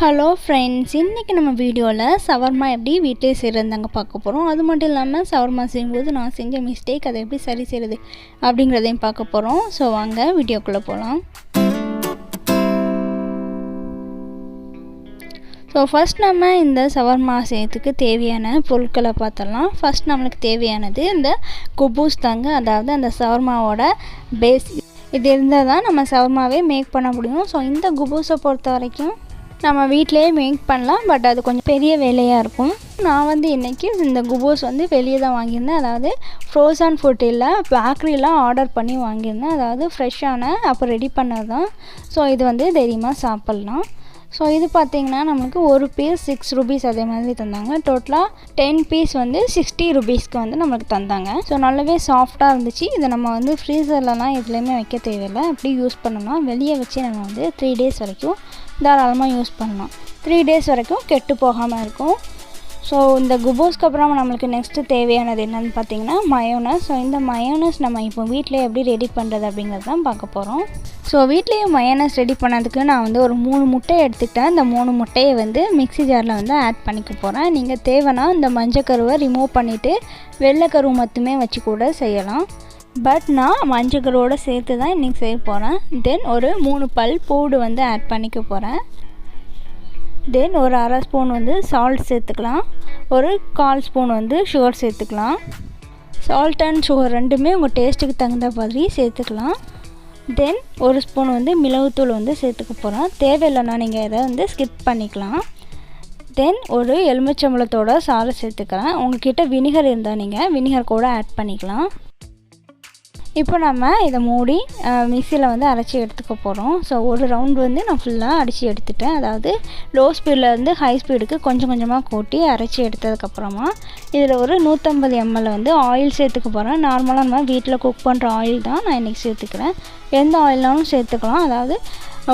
Hello friends, இன்றைக்கி நம்ம வீடியோவில் ஷவர்மா எப்படி வீட்டிலே செய்கிறதாங்க பார்க்க போகிறோம். அது மட்டும் இல்லாமல் ஷவர்மா செய்யும்போது நான் செஞ்ச மிஸ்டேக் அதை எப்படி சரி செய்கிறது அப்படிங்கிறதையும் பார்க்க போகிறோம். ஸோ வாங்க வீடியோக்குள்ளே போகலாம். ஸோ ஃபஸ்ட் நம்ம இந்த ஷவர்மா செய்யறதுக்கு தேவையான பொருட்களை பார்த்தலாம். ஃபஸ்ட் நம்மளுக்கு தேவையானது இந்த குபூஸ் தாங்க, அதாவது அந்த ஷவர்மாவோட பேஸ். இது இருந்தால் தான் நம்ம ஷவர்மாவே மேக் பண்ண முடியும். ஸோ இந்த குபூஸை பொறுத்த வரைக்கும் நம்ம வீட்டிலேயே மேக் பண்ணலாம், பட் அது கொஞ்சம் பெரிய வேலையாக இருக்கும். நான் இன்றைக்கி இந்த குபூஸ் வெளியே தான் வாங்கியிருந்தேன். அதாவது ஃப்ரோசன் ஃபுட் இல்லை, பேக்கரிலாம் ஆர்டர் பண்ணி வாங்கியிருந்தேன். அதாவது ஃப்ரெஷ்ஷான அப்போ ரெடி பண்ணது தான். ஸோ இது தைரியமாக சாப்பிட்லாம். ஸோ இது பார்த்திங்கன்னா நம்மளுக்கு ஒரு பீஸ் 6 rupees அதே மாதிரி தந்தாங்க. டோட்டலாக 10 பீஸ் 60 rupeesக்கு நம்மளுக்கு தந்தாங்க. ஸோ நல்லாவே சாஃப்டாக இருந்துச்சு. இதை நம்ம ஃப்ரீசர்லலாம் எதுலேயுமே வைக்க தேவையில்லை, அப்படி யூஸ் பண்ணலாம். வெளியே வச்சு நம்ம 3 days வரைக்கும் தாராளமாக யூஸ் பண்ணலாம். 3 days வரைக்கும் கெட்டு போகாமல் இருக்கும். ஸோ இந்த குபூஸ்க்கு அப்புறம் நம்மளுக்கு நெக்ஸ்ட்டு தேவையானது என்னென்னு பார்த்தீங்கன்னா மயோனஸ். ஸோ இந்த மயோனஸ் நம்ம இப்போ வீட்டிலே எப்படி ரெடி பண்ணுறது அப்படிங்கிறது தான் பார்க்க போகிறோம். ஸோ வீட்லேயே மயோனஸ் ரெடி பண்ணதுக்கு நான் ஒரு 3 முட்டையை எடுத்துக்கிட்டேன். இந்த 3 முட்டையை மிக்ஸி ஜாரில் ஆட் பண்ணிக்க போகிறேன். நீங்கள் தேவைன்னா இந்த மஞ்சக்கருவை ரிமூவ் பண்ணிவிட்டு வெள்ளைக்கருவு மட்டுமே வச்சு கூட செய்யலாம். பட் நான் மஞ்சக்கருவோடு சேர்த்து தான் இன்றைக்கி செய்ய போகிறேன். தென் ஒரு 3 பல் பூடு ஆட் பண்ணிக்க போகிறேன். தென் ஒரு அரை ஸ்பூன் சால்ட் சேர்த்துக்கலாம். ஒரு 1/4 ஸ்பூன் சுகர் சேர்த்துக்கலாம். சால்ட் அண்ட் சுகர் ரெண்டுமே உங்கள் டேஸ்ட்டுக்கு தகுந்த மாதிரி சேர்த்துக்கலாம். தென் ஒரு ஸ்பூன் மிளகுத்தூள் சேர்த்துக்க போகிறேன். தேவையில்லைன்னா நீங்கள் இதை ஸ்கிப் பண்ணிக்கலாம். தென் ஒரு எலுமிச்சம்பழத்தோட சாறு சேர்த்துக்கிறேன். உங்கள்கிட்ட வினிகர் இருந்தால் நீங்கள் வினிகர் கூட ஆட் பண்ணிக்கலாம். இப்போ நம்ம இதை மூடி மிக்சியில் அரைச்சி எடுத்துக்க போகிறோம். ஸோ ஒரு ரவுண்டு நான் ஃபுல்லாக அடித்து எடுத்துட்டேன். அதாவது லோ ஸ்பீடில் ஹை ஸ்பீடுக்கு கொஞ்சம் கொஞ்சமாக கூட்டி அரைச்சி எடுத்ததுக்கப்புறமா இதில் ஒரு 150 ml ஆயில் சேர்த்துக்க போகிறேன். நார்மலாக நம்ம வீட்டில் குக் பண்ணுற ஆயில் தான் நான் இன்றைக்கி சேர்த்துக்கிறேன். எந்த ஆயில்னாலும் சேர்த்துக்கலாம். அதாவது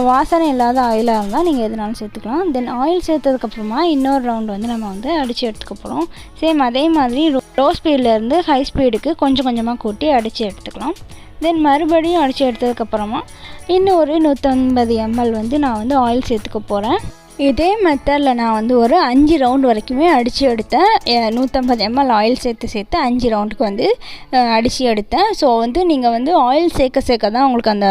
வாசனை இல்லாத ஆயிலாக இருந்தால் நீங்கள் எதுனாலும் சேர்த்துக்கலாம். தென் ஆயில் சேர்த்ததுக்கப்புறமா இன்னொரு ரவுண்டு நம்ம அடித்து எடுத்துக்க போகிறோம். சேம் அதே மாதிரி லோ ஸ்பீட்லேருந்து ஹை ஸ்பீடுக்கு கொஞ்சம் கொஞ்சமாக கூட்டி அடித்து எடுத்துக்கலாம். தென் மறுபடியும் அடித்து எடுத்ததுக்கப்புறமா இன்னும் ஒரு 150 ml நான் ஆயில் சேர்த்துக்க போகிறேன். இதே மெத்தடில் நான் ஒரு 5 ரவுண்டு வரைக்குமே அடித்து எடுத்தேன். 150 ml ஆயில் சேர்த்து 5 ரவுண்டுக்கு அடித்து எடுத்தேன். ஸோ நீங்கள் ஆயில் சேர்க்க தான் உங்களுக்கு அந்த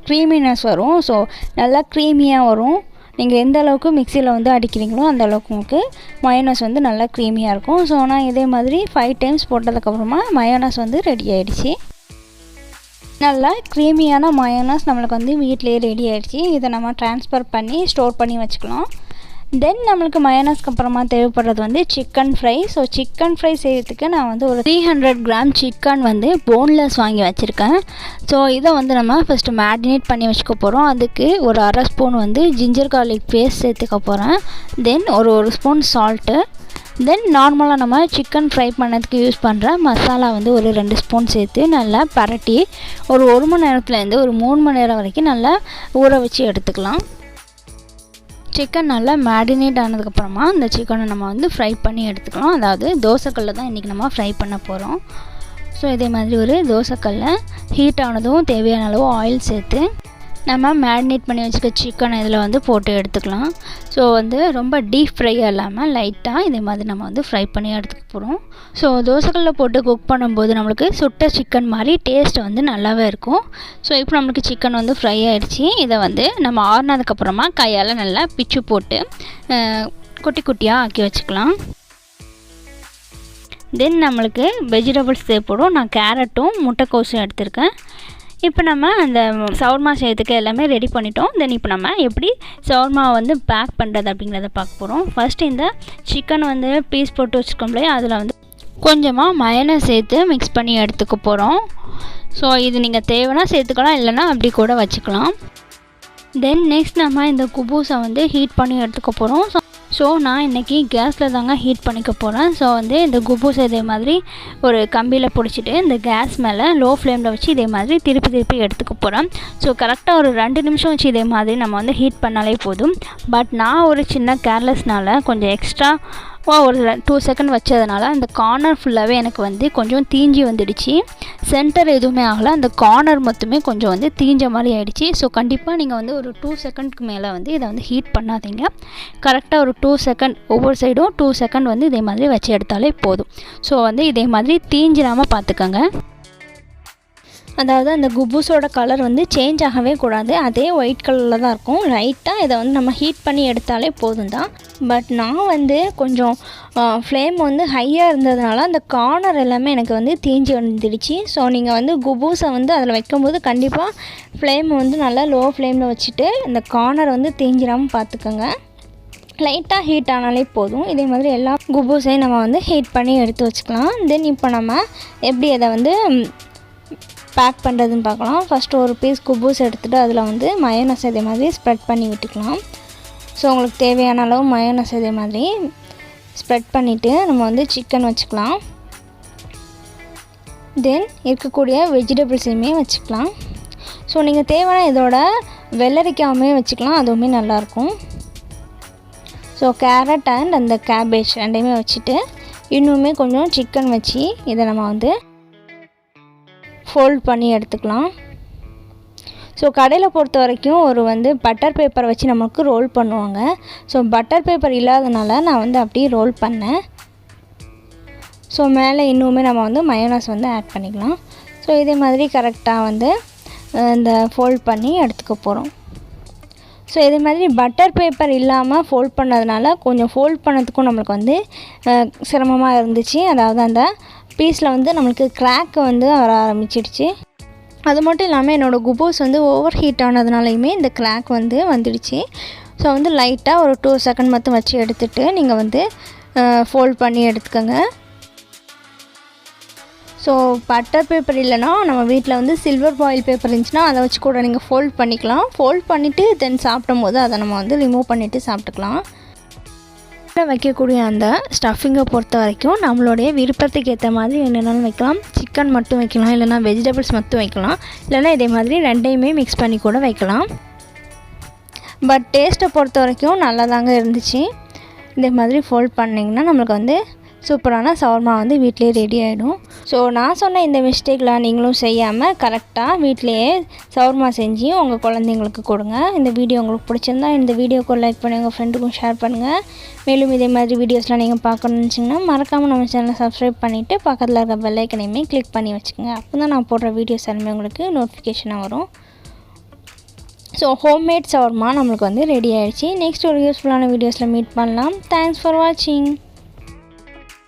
க்ரீமினஸ் வரும். ஸோ நல்லா க்ரீமியாக வரும். நீங்கள் எந்த அளவுக்கு மிக்சியில் அடிக்கிறீங்களோ அந்த அளவுக்கு உங்களுக்கு மயோனஸ் நல்லா க்ரீமியாக இருக்கும். ஸோ நான் இதே மாதிரி 5 times போட்டதுக்கப்புறமா மயோனஸ் ரெடி ஆகிடுச்சு. நல்லா க்ரீமியான மயோனஸ் நம்மளுக்கு வீட்டிலேயே ரெடி ஆகிடுச்சு. இதை நம்ம ட்ரான்ஸ்ஃபர் பண்ணி ஸ்டோர் பண்ணி வச்சுக்கலாம். தென் நம்மளுக்கு மயோனஸ்க்கு அப்புறமா தேவைப்படுறது chicken fry. So chicken fry செய்கிறதுக்கு நான் ஒரு 300 கிராம் சிக்கன் போன்லெஸ் வாங்கி வச்சுருக்கேன். ஸோ இதை நம்ம ஃபஸ்ட்டு மேரினேட் பண்ணி வச்சுக்க போகிறோம். அதுக்கு ஒரு அரை ஸ்பூன் ஜிஞ்சர் கார்லிக் பேஸ்ட் சேர்த்துக்க போகிறேன். தென் ஒரு ஸ்பூன் சால்ட்டு. தென் நார்மலாக நம்ம சிக்கன் ஃப்ரை பண்ணதுக்கு யூஸ் பண்ணுற மசாலா ஒரு 2 ஸ்பூன் சேர்த்து நல்லா பரட்டி ஒரு 1 மணி நேரத்துலேருந்து ஒரு 3 மணி நேரம் வரைக்கும் நல்லா ஊற வச்சு எடுத்துக்கலாம். சிக்கன் நல்லா மேரினேட் ஆனதுக்கப்புறமா இந்த சிக்கனை நம்ம ஃப்ரை பண்ணி எடுத்துக்கலாம். அதாவது தோசைக்கல்ல தான் இன்றைக்கி நம்ம ஃப்ரை பண்ண போகிறோம். ஸோ இதே மாதிரி ஒரு தோசைக்கல்ல ஹீட் ஆனதும் தேவையான அளவு ஆயில் சேர்த்து நம்ம மேரினேட் பண்ணி வச்சுக்க சிக்கனை இதில் போட்டு எடுத்துக்கலாம். ஸோ ரொம்ப டீப் ஃப்ரையாக இல்லாமல் லைட்டாக இதே மாதிரி நம்ம ஃப்ரை பண்ணி எடுத்துக்க போகிறோம். ஸோ தோசைக்கல்ல போட்டு குக் பண்ணும்போது நம்மளுக்கு சுட்ட சிக்கன் மாதிரி டேஸ்ட் நல்லாவே இருக்கும். ஸோ இப்போ நம்மளுக்கு சிக்கன் ஃப்ரை ஆகிடுச்சு. இதை நம்ம ஆறுனதுக்கப்புறமா கையால் நல்லா பிச்சு போட்டு குட்டி குட்டியாக ஆக்கி வச்சுக்கலாம். தென் நம்மளுக்கு வெஜிடபிள்ஸ் தேவைப்படும். நான் கேரட்டும் முட்டைக்கோஸும் எடுத்திருக்கேன். இப்போ நம்ம அந்த ஷவர்மா செய்யறதுக்கு எல்லாமே ரெடி பண்ணிட்டோம். தென் இப்போ நம்ம எப்படி ஷவர்மாவை பேக் பண்ணுறது அப்படிங்கிறத பார்க்க போகிறோம். ஃபஸ்ட்டு இந்த சிக்கன் பீஸ் போட்டு வச்சுக்கோம்லையே அதில் கொஞ்சமாக மயோனஸ் சேர்த்து மிக்ஸ் பண்ணி எடுத்துக்க போகிறோம். ஸோ இது நீங்கள் தேவைன்னா சேர்த்துக்கலாம், இல்லைன்னா அப்படி கூட வச்சுக்கலாம். தென் நெக்ஸ்ட் நம்ம இந்த குபூஸை ஹீட் பண்ணி எடுத்துக்க போகிறோம். ஸோ நான் இன்றைக்கி கேஸில் தாங்க ஹீட் பண்ணிக்க போகிறேன். ஸோ இந்த குபூஸ் இதே மாதிரி ஒரு கம்பியில் பிடிச்சிட்டு இந்த கேஸ் மேலே லோ ஃப்ளேமில் வச்சு இதே மாதிரி திருப்பி எடுத்துக்க போகிறேன். ஸோ கரெக்டாக ஒரு 2 நிமிஷம் வச்சு இதே மாதிரி நம்ம ஹீட் பண்ணாலே போதும். பட் நான் ஒரு சின்ன கேர்லெஸ்னால் கொஞ்சம் எக்ஸ்ட்ரா ஒரு 2 செகண்ட் வச்சதுனால அந்த கார்னர் ஃபுல்லாகவே எனக்கு வந்து கொஞ்சம் தீஞ்சி வந்துடுச்சு. சென்டர் எதுவுமே ஆகலை, அந்த கார்னர் மொத்தமே கொஞ்சம் வந்து தீஞ்ச மாதிரி ஆகிடுச்சு. ஸோ கண்டிப்பாக நீங்கள் வந்து ஒரு 2 செகண்ட்க்கு மேலே வந்து இதை வந்து ஹீட் பண்ணாதீங்க. கரெக்டாக ஒரு 2 செகண்ட் ஒவ்வொரு சைடும் 2 செகண்ட் வந்து இதே மாதிரி வச்சு எடுத்தாலே போதும். ஸோ வந்து இதே மாதிரி தீஞ்சிடாமல் பார்த்துக்கோங்க. அதாவது அந்த குபூஸோட கலர் வந்து சேஞ்ச் ஆகவே கூடாது, அதே ஒயிட் கலரில் தான் இருக்கும். லைட்டாக இதை வந்து நம்ம ஹீட் பண்ணி எடுத்தாலே போதும் தான். பட் நான் வந்து கொஞ்சம் ஃப்ளேம் வந்து ஹையாக இருந்ததுனால அந்த கார்னர் எல்லாமே எனக்கு வந்து தீஞ்சி வந்துடுச்சு. ஸோ நீங்கள் வந்து குபூஸை வந்து அதில் வைக்கும்போது கண்டிப்பாக ஃப்ளேம் வந்து நல்லா லோ ஃப்ளேமில் வச்சுட்டு இந்த கார்னர் வந்து தீஞ்சிடாமல் பார்த்துக்கோங்க. லைட்டாக ஹீட் ஆனாலே போதும். இதே மாதிரி எல்லா குபூஸையும் நம்ம வந்து ஹீட் பண்ணி எடுத்து வச்சுக்கலாம். தென் இப்போ நம்ம எப்படி அதை வந்து பேக் பண்ணுறதுன்னு பார்க்கலாம். ஃபஸ்ட்டு ஒரு பீஸ் குபூஸ் எடுத்துகிட்டு அதில் வந்து மயோனஸ் இதே மாதிரி ஸ்ப்ரெட் பண்ணி விட்டுக்கலாம். ஸோ உங்களுக்கு தேவையான அளவு மயோனஸ் இதே மாதிரி ஸ்ப்ரெட் பண்ணிவிட்டு நம்ம வந்து சிக்கன் வச்சுக்கலாம். தென் இருக்கக்கூடிய வெஜிடபிள்ஸையுமே வச்சுக்கலாம். ஸோ நீங்கள் தேவையான இதோட வெள்ளரிக்காயுமே வச்சுக்கலாம், அதுவுமே நல்லாயிருக்கும். ஸோ கேரட் அண்ட் அந்த கேபேஜ் ரெண்டையுமே வச்சுட்டு இன்னுமே கொஞ்சம் சிக்கன் வச்சு இதை நம்ம வந்து ஃபோல்ட் பண்ணி எடுத்துக்கலாம். ஸோ கடையில் பொறுத்த வரைக்கும் ஒரு வந்து பட்டர் பேப்பரை வச்சு நமக்கு ரோல் பண்ணுவாங்க. ஸோ பட்டர் பேப்பர் இல்லாதனால நான் வந்து அப்படியே ரோல் பண்ணேன். ஸோ மேலே இன்னுமே நம்ம வந்து மயோனஸ் வந்து ஆட் பண்ணிக்கலாம். ஸோ இதே மாதிரி கரெக்டாக வந்து இந்த ஃபோல்ட் பண்ணி எடுத்துக்க போகிறோம். ஸோ இதே மாதிரி பட்டர் பேப்பர் இல்லாமல் ஃபோல்ட் பண்ணதுனால கொஞ்சம் ஃபோல்ட் பண்ணதுக்கும் நம்மளுக்கு வந்து சிரமமாக இருந்துச்சு. அதாவது அந்த பீஸில் வந்து நம்மளுக்கு கிராக் வந்து வர ஆரம்பிச்சிடுச்சு. அது மட்டும் இல்லாமல் என்னோடய குபூஸ் வந்து ஓவர் ஹீட் ஆனதுனாலையுமே இந்த கிராக் வந்து வந்துடுச்சு. ஸோ வந்து லைட்டாக ஒரு 2 செகண்ட் மட்டும் வச்சு எடுத்துகிட்டு நீங்கள் வந்து ஃபோல்ட் பண்ணி எடுத்துக்கோங்க. ஸோ பட்டர் பேப்பர் இல்லைனா நம்ம வீட்டில் வந்து சில்வர் ஃபாயில் பேப்பர் இருந்துச்சுன்னா அதை வச்சு கூட நீங்கள் ஃபோல்ட் பண்ணிக்கலாம். ஃபோல்ட் பண்ணிவிட்டு தென் சாப்பிடும் போது அதை நம்ம வந்து ரிமூவ் பண்ணிவிட்டு சாப்பிட்டுக்கலாம். வைக்கக்கூடிய அந்த ஸ்டஃபிங்கை பொறுத்த வரைக்கும் நம்மளுடைய விருப்பத்துக்கு ஏற்ற மாதிரி என்னென்னாலும் வைக்கலாம். சிக்கன் மட்டும் வைக்கலாம், இல்லைனா வெஜிடபிள்ஸ் மட்டும் வைக்கலாம், இல்லைனா இதே மாதிரி ரெண்டையுமே மிக்ஸ் பண்ணி கூட வைக்கலாம். பட் டேஸ்ட்டை பொறுத்த வரைக்கும் நல்லா தாங்க இருந்துச்சு. இதே மாதிரி ஃபோல்ட் பண்ணிங்கன்னா நம்மளுக்கு வந்து சூப்பரான ஷவர்மா வந்து வீட்டிலே ரெடி ஆகிடும். ஸோ நான் சொன்ன இந்த மிஸ்டேக்லாம் நீங்களும் செய்யாமல் கரெக்டாக வீட்டிலையே ஷவர்மா செஞ்சு உங்கள் குழந்தைங்களுக்கு கொடுங்க. இந்த வீடியோ உங்களுக்கு பிடிச்சிருந்தா இந்த வீடியோக்கு லைக் பண்ணி உங்கள் ஃப்ரெண்டுக்கும் ஷேர் பண்ணுங்கள். மேலும் இதே மாதிரி வீடியோஸ்லாம் நீங்கள் பார்க்கணுன்னு நினச்சிங்கன்னா மறக்காமல் நம்ம சேனலை சப்ஸ்கிரைப் பண்ணிவிட்டு பக்கத்தில் இருக்க பெல் ஐக்கனையுமே கிளிக் பண்ணி வச்சுக்கோங்க. அப்போ தான் நான் போடுற வீடியோஸ் எல்லாமே உங்களுக்கு நோட்டிஃபிகேஷனாக வரும். ஸோ ஹோம்மேட் ஷவர்மா நம்மளுக்கு வந்து ரெடி ஆகிடுச்சு. நெக்ஸ்ட் ஒரு யூஸ்ஃபுல்லான வீடியோஸில் மீட் பண்ணலாம். தேங்க்ஸ் ஃபார் வாட்சிங்.